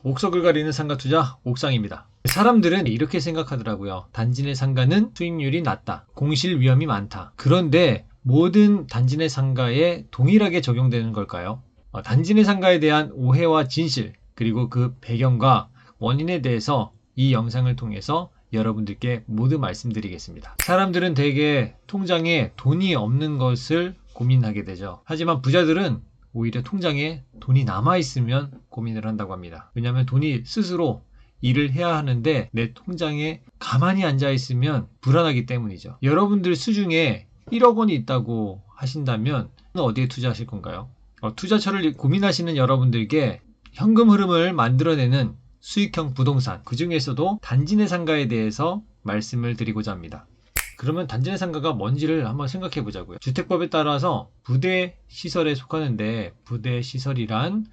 옥석을 가리는 상가 투자 옥상입니다. 사람들은 이렇게 생각하더라고요. 단지 내 상가는 수익률이 낮다. 공실 위험이 많다. 그런데 모든 단지 내 상가에 동일하게 적용되는 걸까요? 단지 내 상가에 대한 오해와 진실, 그리고 그 배경과 원인에 대해서 이 영상을 통해서 여러분들께 모두 말씀드리겠습니다. 사람들은 대개 통장에 돈이 없는 것을 고민하게 되죠. 하지만 부자들은 오히려 통장에 돈이 남아있으면 고민을 한다고 합니다. 왜냐하면 돈이 스스로 일을 해야 하는데 내 통장에 가만히 앉아있으면 불안하기 때문이죠. 여러분들 수중에 1억 원이 있다고 하신다면 어디에 투자하실 건가요? 투자처를 고민하시는 여러분들께 현금 흐름을 만들어내는 수익형 부동산, 그 중에서도 단지 내 상가에 대해서 말씀을 드리고자 합니다. 그러면 단지 내 상가가 뭔지를 한번 생각해 보자고요. 주택법에 따라서 부대 시설에 속하는데, 부대 시설이란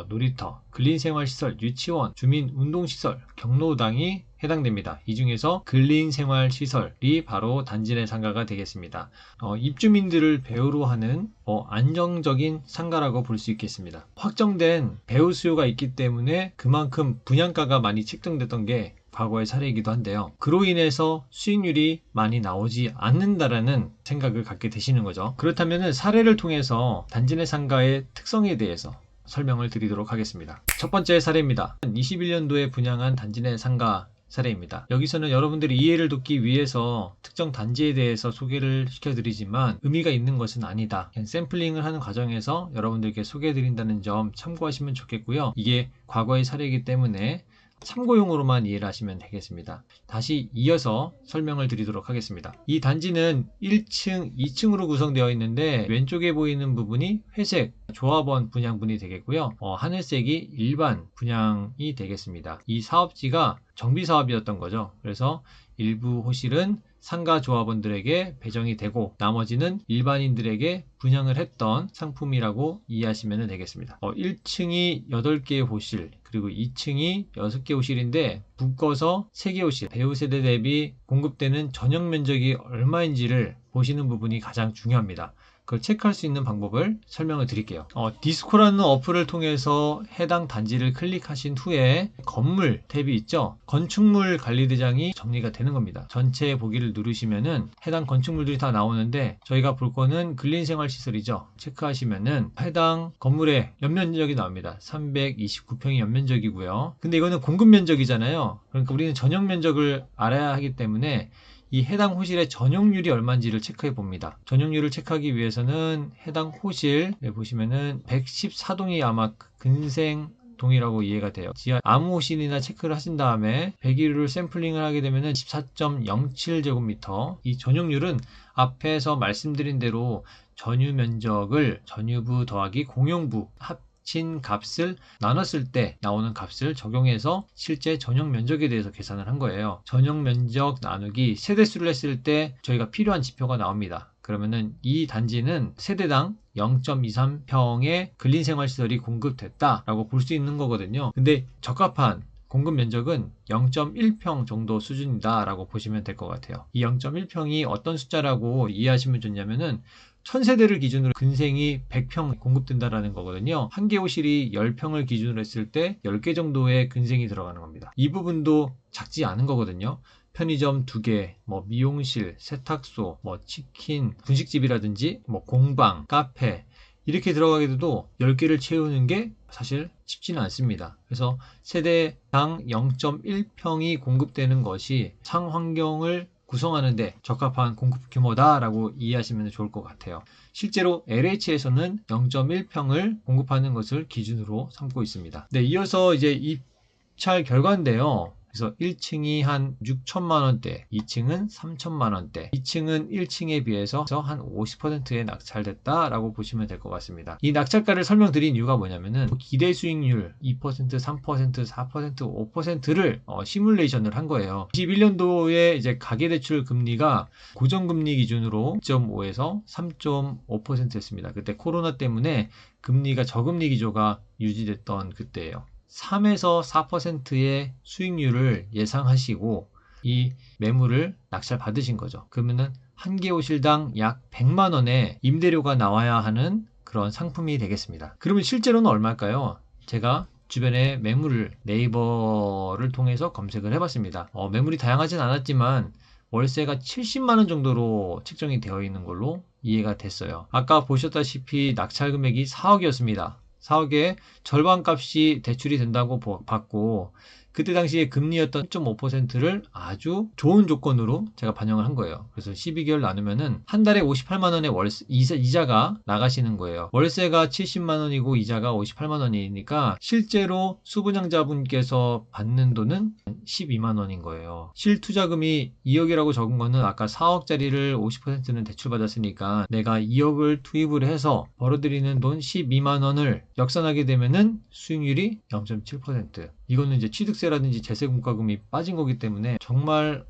놀이터, 근린생활시설, 유치원, 주민운동시설, 경로당이 해당됩니다. 이 중에서 근린생활시설이 바로 단지 내 상가가 되겠습니다. 입주민들을 배우로 하는 안정적인 상가라고 볼 수 있겠습니다. 확정된 배우 수요가 있기 때문에 그만큼 분양가가 많이 책정됐던 게 과거의 사례이기도 한데요. 그로 인해서 수익률이 많이 나오지 않는다라는 생각을 갖게 되시는 거죠. 그렇다면 사례를 통해서 단지 내 상가의 특성에 대해서 설명을 드리도록 하겠습니다. 첫 번째 사례입니다. 21년도에 분양한 단지 내 상가 사례입니다. 여기서는 여러분들이 이해를 돕기 위해서 특정 단지에 대해서 소개를 시켜드리지만 의미가 있는 것은 아니다. 그냥 샘플링을 하는 과정에서 여러분들께 소개해드린다는 점 참고하시면 좋겠고요. 이게 과거의 사례이기 때문에 참고용으로만 이해를 하시면 되겠습니다. 다시 이어서 설명을 드리도록 하겠습니다. 이 단지는 1층, 2층으로 구성되어 있는데 왼쪽에 보이는 부분이 회색 조합원 분양분이 되겠고요. 하늘색이 일반 분양이 되겠습니다. 이 사업지가 정비사업이었던 거죠. 그래서 일부 호실은 상가 조합원들에게 배정이 되고 나머지는 일반인들에게 분양을 했던 상품이라고 이해하시면 되겠습니다. 1층이 8개의 호실, 그리고 2층이 6개 호실인데 묶어서 3개 호실, 배우 세대 대비 공급되는 전용 면적이 얼마인지를 보시는 부분이 가장 중요합니다. 그걸 체크할 수 있는 방법을 설명을 드릴게요. 디스코라는 어플을 통해서 해당 단지를 클릭하신 후에 건물 탭이 있죠. 건축물 관리대장이 정리가 되는 겁니다. 전체 보기를 누르시면은 해당 건축물들이 다 나오는데 저희가 볼 거는 근린생활시설이죠. 체크하시면은 해당 건물의 연면적이 나옵니다. 329평이 연면적이고요. 근데 이거는 공급 면적이잖아요. 그러니까 우리는 전용 면적을 알아야 하기 때문에 이 해당 호실의 전용률이 얼마인지를 체크해 봅니다. 전용률을 체크하기 위해서는 해당 호실 보시면은 114동이 아마 근생동이라고 이해가 돼요. 지하 아무 호실이나 체크를 하신 다음에 101호를 샘플링을 하게 되면은 14.07제곱미터. 이 전용률은 앞에서 말씀드린 대로 전유 면적을 전유부 더하기 공용부 합친 값을 나눴을 때 나오는 값을 적용해서 실제 전용 면적에 대해서 계산을 한 거예요. 전용 면적 나누기 세대수를 했을 때 저희가 필요한 지표가 나옵니다. 그러면은 이 단지는 세대당 0.23평의 근린생활시설이 공급됐다라고 볼 수 있는 거거든요. 근데 적합한 공급 면적은 0.1평 정도 수준이다 라고 보시면 될 것 같아요. 이 0.1평이 어떤 숫자라고 이해하시면 좋냐면은 1000세대를 기준으로 근생이 100평 공급된다라는 거거든요. 한 개 호실이 10평을 기준으로 했을 때 10개 정도의 근생이 들어가는 겁니다. 이 부분도 작지 않은 거거든요. 편의점 2개, 미용실, 세탁소, 치킨, 분식집이라든지 공방, 카페 이렇게 들어가게 돼도 10개를 채우는 게 사실 쉽지는 않습니다. 그래서 세대당 0.1평이 공급되는 것이 상환경을 구성하는데 적합한 공급 규모다라고 이해하시면 좋을 것 같아요. 실제로 LH에서는 0.1평을 공급하는 것을 기준으로 삼고 있습니다. 네, 이어서 이제 입찰 결과인데요. 그래서 1층이 한 6천만 원대, 2층은 3천만 원대, 2층은 1층에 비해서 한 50%의 낙찰됐다라고 보시면 될 것 같습니다. 이 낙찰가를 설명드린 이유가 뭐냐면은 기대 수익률 2%, 3%, 4%, 5%를 시뮬레이션을 한 거예요. 21년도에 이제 가계대출 금리가 고정금리 기준으로 2.5에서 3.5%였습니다. 그때 코로나 때문에 금리가 저금리 기조가 유지됐던 그때예요. 3에서 4%의 수익률을 예상하시고 이 매물을 낙찰 받으신 거죠. 그러면은 한 개 호실당 약 100만 원의 임대료가 나와야 하는 그런 상품이 되겠습니다. 그러면 실제로는 얼마일까요? 제가 주변에 매물을 네이버를 통해서 검색을 해봤습니다. 매물이 다양하진 않았지만 월세가 70만원 정도로 책정이 되어 있는 걸로 이해가 됐어요. 아까 보셨다시피 낙찰 금액이 4억이었습니다. 4억에 절반 값이 대출이 된다고 봤고, 그때 당시에 금리였던 1.5%를 아주 좋은 조건으로 제가 반영을 한 거예요. 그래서 12개월 나누면은 한 달에 58만원의 월세, 이자가 나가시는 거예요. 월세가 70만원이고 이자가 58만원이니까 실제로 수분양자분께서 받는 돈은 12만원인 거예요. 실투자금이 2억이라고 적은 거는 아까 4억짜리를 50%는 대출받았으니까 내가 2억을 투입을 해서 벌어들이는 돈 12만원을 역산하게 되면은 수익률이 0.7%. 이거는 이제 취득세라든지 재세공과금이 빠진 거기 때문에 정말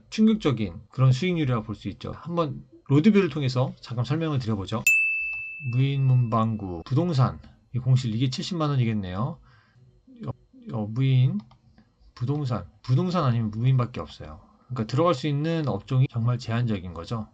충격적인 그런 수익률이라고 볼 수 있죠. 한번 로드뷰를 통해서 잠깐 설명을 드려보죠. 무인문방구, 부동산, 이 공실 이게 70만원이겠네요. 무인, 부동산 아니면 무인밖에 없어요. 그러니까 들어갈 수 있는 업종이 정말 제한적인 거죠.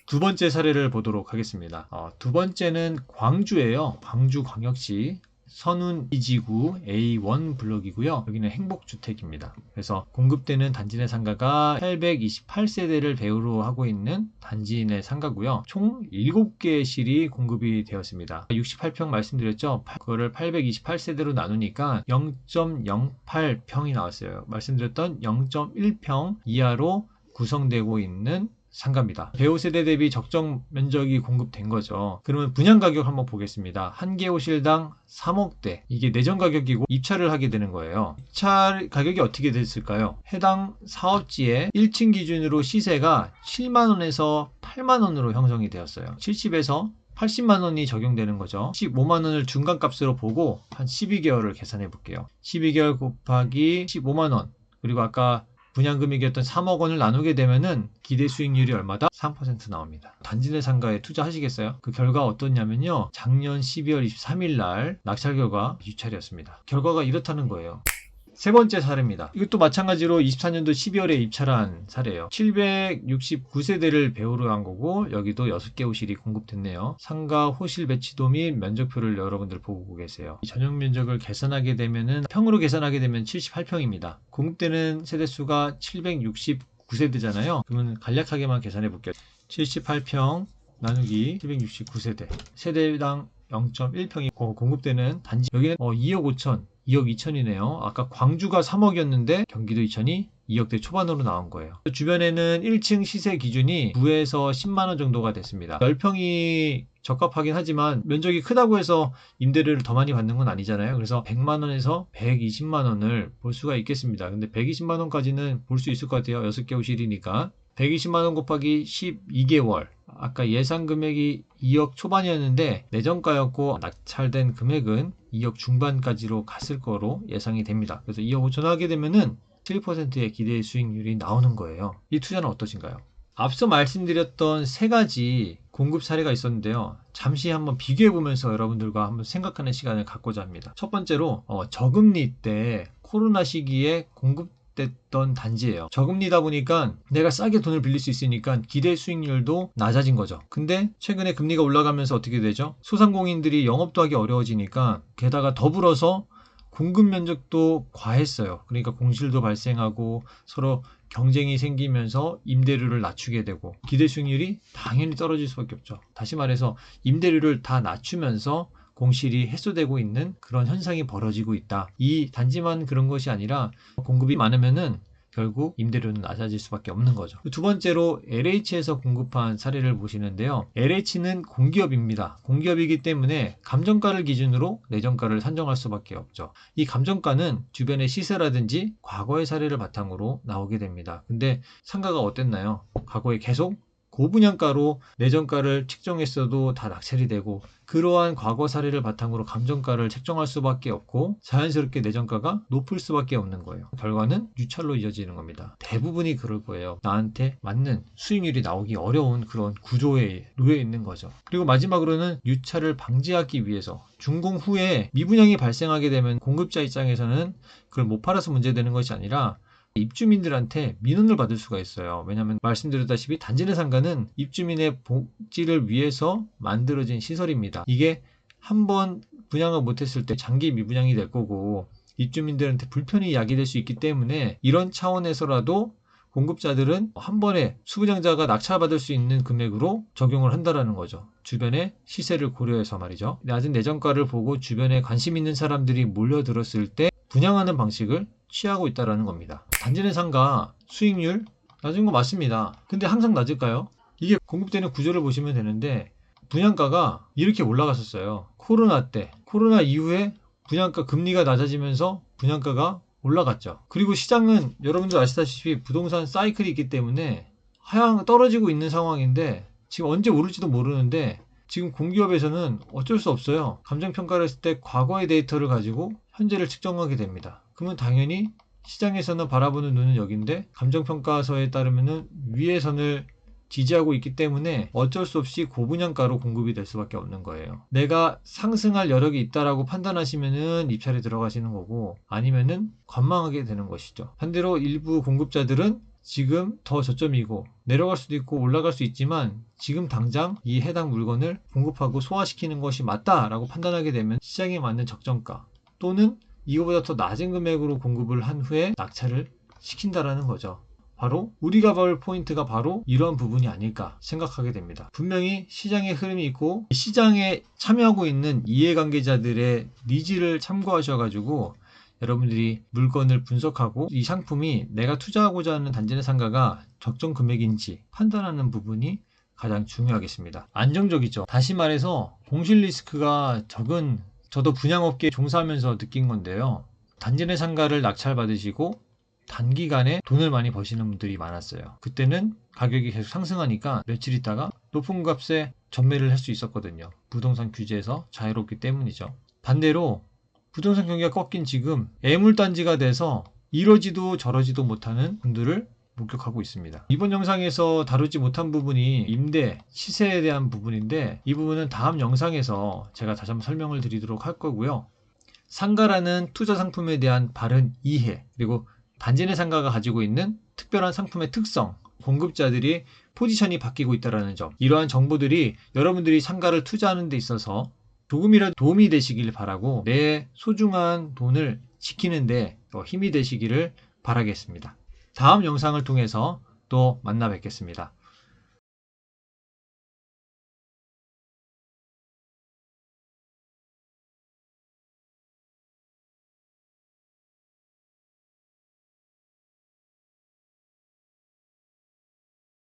두 번째 사례를 보도록 하겠습니다. 두 번째는 광주예요. 광주광역시 선운 2지구 A1 블록이고요. 여기는 행복주택입니다. 그래서 공급되는 단지 내 상가가 828세대를 배우로 하고 있는 단지 내 상가고요. 총 7개의 실이 공급이 되었습니다. 68평 말씀드렸죠? 그거를 828세대로 나누니까 0.08평이 나왔어요. 말씀드렸던 0.1평 이하로 구성되고 있는 상가입니다. 배우 세대 대비 적정 면적이 공급된 거죠. 그러면 분양 가격 한번 보겠습니다. 한 개 호실당 3억대. 이게 내전 가격이고 입찰을 하게 되는 거예요. 입찰 가격이 어떻게 됐을까요? 해당 사업지의 1층 기준으로 시세가 7만원에서 8만원으로 형성이 되었어요. 70에서 80만원이 적용되는 거죠. 15만원을 중간값으로 보고 한 12개월을 계산해 볼게요. 12개월 곱하기 15만원. 그리고 아까 분양금액이었던 3억 원을 나누게 되면은 기대 수익률이 얼마다? 3% 나옵니다. 단지 내 상가에 투자하시겠어요? 그 결과 어떻냐면요. 작년 12월 23일 날 낙찰 결과 유찰이었습니다. 결과가 이렇다는 거예요. 세 번째 사례입니다. 이것도 마찬가지로 24년도 12월에 입찰한 사례예요. 769세대를 배우로 한 거고 여기도 6개 호실이 공급됐네요. 상가 호실 배치도 및 면적표를 여러분들 보고 계세요. 이 전용 면적을 계산하게 되면은 평으로 계산하게 되면 78평입니다. 공급되는 세대수가 769세대잖아요. 그러면 간략하게만 계산해 볼게요. 78평 나누기 769세대. 세대당 0.1평이 공급되는 단지 여기는 2억 5천 2억 2천이네요. 아까 광주가 3억이었는데 경기도 이천이 2억대 초반으로 나온 거예요. 주변에는 1층 시세 기준이 9에서 10만원 정도가 됐습니다. 10평이 적합하긴 하지만 면적이 크다고 해서 임대료를 더 많이 받는 건 아니잖아요. 그래서 100만원에서 120만원을 볼 수가 있겠습니다. 근데 120만원까지는 볼 수 있을 것 같아요. 6개 호실이니까. 120만원 곱하기 12개월. 아까 예상 금액이 2억 초반이었는데 내정가였고 낙찰된 금액은 2억 중반까지로 갔을 거로 예상이 됩니다. 그래서 2억 5천 하게 되면은 7%의 기대 수익률이 나오는 거예요. 이 투자는 어떠신가요? 앞서 말씀드렸던 세 가지 공급 사례가 있었는데요. 잠시 한번 비교해 보면서 여러분들과 한번 생각하는 시간을 갖고자 합니다. 첫 번째로 저금리 때 코로나 시기에 공급됐던 단지예요. 저금리다 보니까 내가 싸게 돈을 빌릴 수 있으니까 기대 수익률도 낮아진 거죠. 근데 최근에 금리가 올라가면서 어떻게 되죠? 소상공인들이 영업도 하기 어려워지니까 게다가 더불어서 공급 면적도 과했어요. 그러니까 공실도 발생하고 서로 경쟁이 생기면서 임대료를 낮추게 되고 기대 수익률이 당연히 떨어질 수밖에 없죠. 다시 말해서 임대료를 다 낮추면서 공실이 해소되고 있는 그런 현상이 벌어지고 있다. 이 단지만 그런 것이 아니라 공급이 많으면은 결국 임대료는 낮아질 수밖에 없는 거죠. 두 번째로 LH에서 공급한 사례를 보시는데요. LH는 공기업입니다. 공기업이기 때문에 감정가를 기준으로 내정가를 산정할 수밖에 없죠. 이 감정가는 주변의 시세라든지 과거의 사례를 바탕으로 나오게 됩니다. 근데 상가가 어땠나요? 과거에 계속 고분양가로 내정가를 측정했어도 다 낙찰이 되고 그러한 과거 사례를 바탕으로 감정가를 책정할 수밖에 없고 자연스럽게 내정가가 높을 수밖에 없는 거예요. 결과는 유찰로 이어지는 겁니다. 대부분이 그럴 거예요. 나한테 맞는 수익률이 나오기 어려운 그런 구조에 놓여 있는 거죠. 그리고 마지막으로는 유찰을 방지하기 위해서 준공 후에 미분양이 발생하게 되면 공급자 입장에서는 그걸 못 팔아서 문제되는 것이 아니라 입주민들한테 민원을 받을 수가 있어요. 왜냐하면 말씀드렸다시피 단지 내 상가는 입주민의 복지를 위해서 만들어진 시설입니다. 이게 한번 분양을 못했을 때 장기 미분양이 될 거고 입주민들한테 불편이 야기될 수 있기 때문에 이런 차원에서라도 공급자들은 한 번에 수부장자가 낙찰받을 수 있는 금액으로 적용을 한다라는 거죠. 주변의 시세를 고려해서 말이죠. 낮은 내정가를 보고 주변에 관심 있는 사람들이 몰려들었을 때 분양하는 방식을 취하고 있다는 겁니다. 단지 내 상가 수익률 낮은 거 맞습니다. 근데 항상 낮을까요? 이게 공급되는 구조를 보시면 되는데 분양가가 이렇게 올라갔었어요. 코로나 때. 코로나 이후에 분양가 금리가 낮아지면서 분양가가 올라갔죠. 그리고 시장은 여러분들 아시다시피 부동산 사이클이 있기 때문에 하향 떨어지고 있는 상황인데 지금 언제 오를지도 모르는데 지금 공기업에서는 어쩔 수 없어요. 감정평가를 했을 때 과거의 데이터를 가지고 현재를 측정하게 됩니다. 그러면 당연히 시장에서는 바라보는 눈은 여긴데 감정평가서에 따르면 위의 선을 지지하고 있기 때문에 어쩔 수 없이 고분양가로 공급이 될 수밖에 없는 거예요. 내가 상승할 여력이 있다라고 판단하시면은 입찰에 들어가시는 거고 아니면은 관망하게 되는 것이죠. 반대로 일부 공급자들은 지금 더 저점이고 내려갈 수도 있고 올라갈 수 있지만 지금 당장 이 해당 물건을 공급하고 소화시키는 것이 맞다라고 판단하게 되면 시장에 맞는 적정가 또는 이거보다 더 낮은 금액으로 공급을 한 후에 낙찰을 시킨다라는 거죠. 바로 우리가 볼 포인트가 바로 이러한 부분이 아닐까 생각하게 됩니다. 분명히 시장의 흐름이 있고 시장에 참여하고 있는 이해관계자들의 니즈를 참고하셔가지고 여러분들이 물건을 분석하고 이 상품이 내가 투자하고자 하는 단지 내 상가가 적정 금액인지 판단하는 부분이 가장 중요하겠습니다. 안정적이죠. 다시 말해서 공실 리스크가 적은 저도 분양업계에 종사하면서 느낀 건데요. 단지 내 상가를 낙찰받으시고 단기간에 돈을 많이 버시는 분들이 많았어요. 그때는 가격이 계속 상승하니까 며칠 있다가 높은 값에 전매를 할 수 있었거든요. 부동산 규제에서 자유롭기 때문이죠. 반대로 부동산 경기가 꺾인 지금 애물단지가 돼서 이러지도 저러지도 못하는 분들을 목격하고 있습니다. 이번 영상에서 다루지 못한 부분이 임대, 시세에 대한 부분인데 이 부분은 다음 영상에서 제가 다시 한번 설명을 드리도록 할 거고요. 상가라는 투자 상품에 대한 바른 이해 그리고 단지 내 상가가 가지고 있는 특별한 상품의 특성, 공급자들이 포지션이 바뀌고 있다는 점 이러한 정보들이 여러분들이 상가를 투자하는 데 있어서 조금이라도 도움이 되시길 바라고 내 소중한 돈을 지키는 데 힘이 되시기를 바라겠습니다. 다음 영상을 통해서 또 만나 뵙겠습니다.